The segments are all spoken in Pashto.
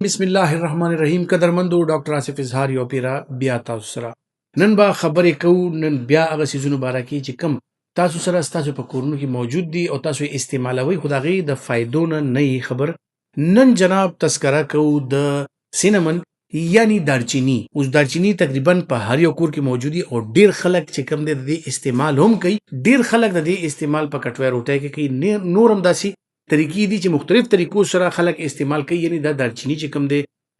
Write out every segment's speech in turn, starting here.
بسم الله الرحمن الرحیم. قدرمندو ډاکټر آصف اظهار یو پیرا بیا تاسو سره نن با خبرې کوو. نن بیا هغه سیزونو باره کې چې کم تاسو سره ستاسو په کورونو کې موجود دي او تاسو یې استعمالوئ، خو د هغې د فایدو نه یې خبر. نن جناب تذکره کوو د سینمن یعنی دارچینی. اوس دارچینی تقریبا په هر یو کور کې موجود دي او ډیر خلک چې کم دی د دې استعمال هم کوي. ډیر خلک د دې استعمال په کټوۍ روټۍ کې کوي. نور هم داسې طریقې دي چې مختلف طریقو سره خلک استعمال کوي. یعنی دا دارچینی چې کوم دی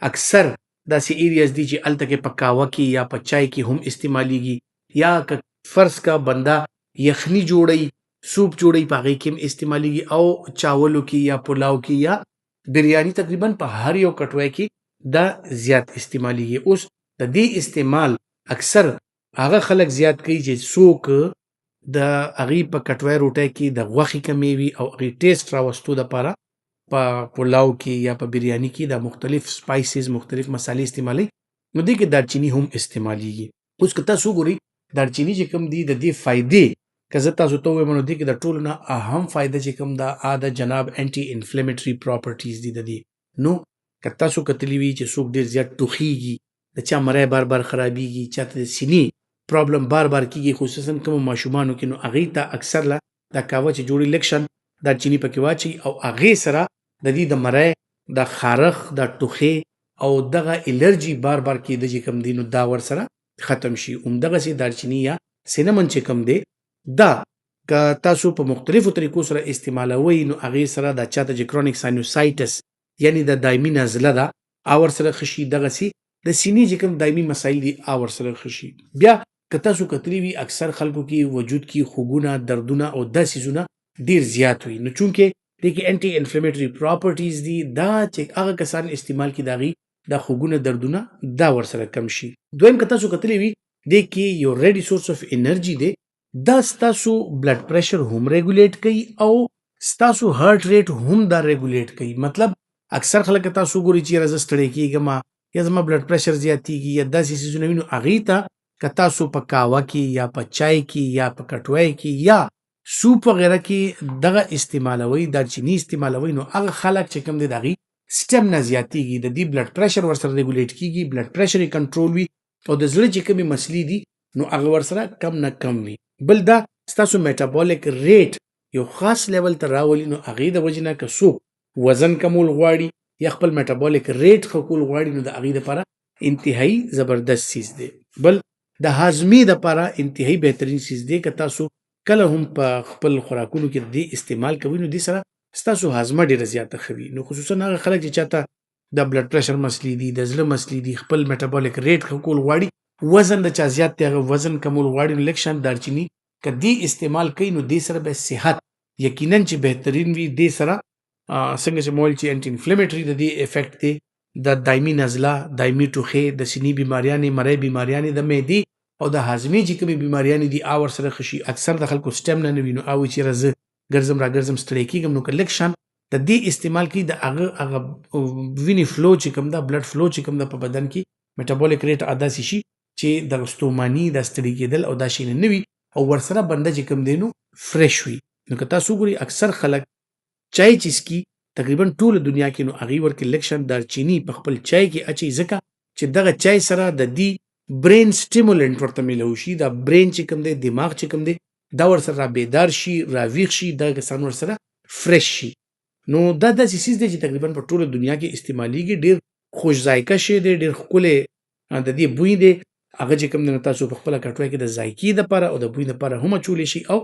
اکثر داسې ایریاز دي چې هلته کې په قهوه کې یا په چای کې هم استعمالیږي، یا که فرض کا بنده یخني جوړوي، سوپ جوړوي، په هغې کې هم استعمالیږي، او چاولو کې یا پلاو کې یا بریاني تقریبا په هر یو کټوۍ کې دا زیات استعمالیږي. اوس د دې استعمال اکثر هغه خلک زیات کوي چې څوک د هغې په کټوۍ روټۍ کې د غوښې کمې وي او هغې ټیسټ راوستو دپاره په پلاو کې یا په بریاني کې دا مختلف سپایسز، مختلف مسالې استعمالوي. نو دې کې دارچیني هم استعمالیږي. اوس که تاسو وګورئ دارچیني چې کوم دي د دې فایدې که زه تاسو ته ووایم، نو دې کې د ټولو نه اهم فایده چې کوم ده د جناب انټي انفلیمیټري پراپرټیز دي د دې. نو که تاسو کتلي وي چې څوک ډېر زیات ټوخیږي، د چا مری بار بار خرابیږي، چاته د سینې پرابلم بار بار کیږي، خصوصا کومو ماشومانو کې، نو هغې ته اکثر له دا قهوه چې جوړي لږ شان دارچیني پکې واچوي او هغې سره د دې د مری، د خارښ، د ټوخې او دغه الرجي بار بار کېده چې کوم دی، نو دا ورسره ختم شي. همدغسې دارچیني یا سینمن چې کوم دی دا که تاسو په مختلفو طریقو سره استعمالوئ، نو هغې سره دا چاته چې کرونیک ساینوسایټس یعنی د دایمي نزله ده ورسره ښه شي. دغسې د سینې چې کوم دایمي مسایل دي ورسره ښه شي. بیا که تاسو کتلي وي اکثر خلکو کې وجود کې خوږونه، دردونه او دا څیزونه ډېر زیات وي. نو چونکې دې کې انټي انفلیمیټري پراپرټیز دي، دا چې هغه کسان استعمال کړي د هغې دا خوږونه، دردونه دا ورسره کم شي. دویم که تاسو کتلي وي دې کې یو ریډي سورس اف انرجي دی. دا ستاسو بلډ پریشر هم ریګولیټ کوي او ستاسو هارت ریټ هم دا ریګولیټ کوي. مطلب اکثر خلک تاسو ګورئ چې یاره زه ستړی کېږم یا زما بلډ پریشر زیاتېږي یا داسې څیزونه وي، نو هغې ته که تاسو په قهوه کې یا په چای کې یا په کټوۍ کې یا سوپ وغیره کې دغه استعمالوئ، دارچیني استعمالوئ، نو هغه خلک چې کوم دی د هغې سټم نه زیاتېږي، د دې بلډ پریشر ورسره ریګولیټ کېږي، بلډ پریشر یې کنټرول وي او د زړه چې کومې مسلې دي نو هغه ورسره کم نه کم وي. بل دا ستاسو میټابولیک ریټ یو خاص لیول ته راولي. نو هغې د وجې نه که څوک وزن کمول غواړي یا خپل میټابولیک ریټ ښه کول غواړي، نو د هغې دپاره انتهایي زبردست څیز دی. بل د هاضمې دپاره انتهایي بهترین څیز دی. که تاسو کله هم په خپل خوراکونو کې د دې استعمال کوئ، نو دې سره ستاسو هاضمه ډېره زیاته ښه وي. نو خصوصا هغه خلک چې چاته د بلډ پریشر مسلې دي، د زړه مسلې دي، خپل میټابولیک ریټ ښه کول غواړي، وزن د چا زیات دی هغه وزن کمول غواړي، نو لږ شان دارچیني که دې استعمال کوي، نو دې سره به صحت یقینا چې بهترین وي. دې سره څنګه چې مول چې انټي انفلیمیټري د دې افیکټ دی، د دایمي نزله، دایمي ټوخې، د سینې بیماریانې، مری بیماریانې، د معدې او د هاضمې چې کومې بیماریانې دي ورسره ښه شي. اکثر د خلکو سټم نه وي، نو وایي چې یاره زه ګرځم را ګرځم ستړی کېږم، نو که لږ شان د دې استعمال کوي، د هغه وینې فلو چې کوم ده، بلډ فلو چې کوم ده په بدن کې، میټابولیک ریټ داسې شي چې د ستوماني، د ستړي کېدل او دا شیونه نه وي او ورسره بنده چې کوم دی نو فرش وي. نو که تاسو وګورئ اکثر خلک چای چې څکي تقریبا ټوله دنیا کې، نو هغې ورکې لږ شان دارچیني په خپل چای کې اچوي، ځکه چې دغه چای سره د دې برین سټیمولنټ ورته میلاو شي. دا برین چې کوم دی، دماغ چې کوم دی، دا ورسره را بیدار شي، را ویښ شي، دا کسان ورسره فرش شي. نو دا داسې څیز دی چې تقریبا په ټوله دنیا کې استعمالیږي. ډېر خوش ذایقه شی دی، ډېر ښکلی د دې بوی دی. هغه چې کوم دی نو تاسو په خپله کټوۍ کې د ذایقې دپاره او د بوی دپاره هم اچولی شي او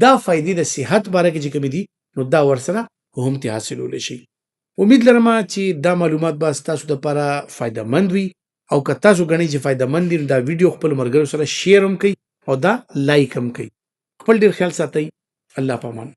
دا فایدې د صحت باره کې چې کومې دي نو دا ورسره هم ترې حاصلولی شي. امید لرم چې دا معلومات به ستاسو دپاره فایده مند وي او که تاسو ګڼئ چې فایده مند دي، نو دا ویډیو خپلو ملګرو سره شیر هم کوئ او دا لایک هم کوئ. خپل ډېر خیال ساتئ. الله په امان.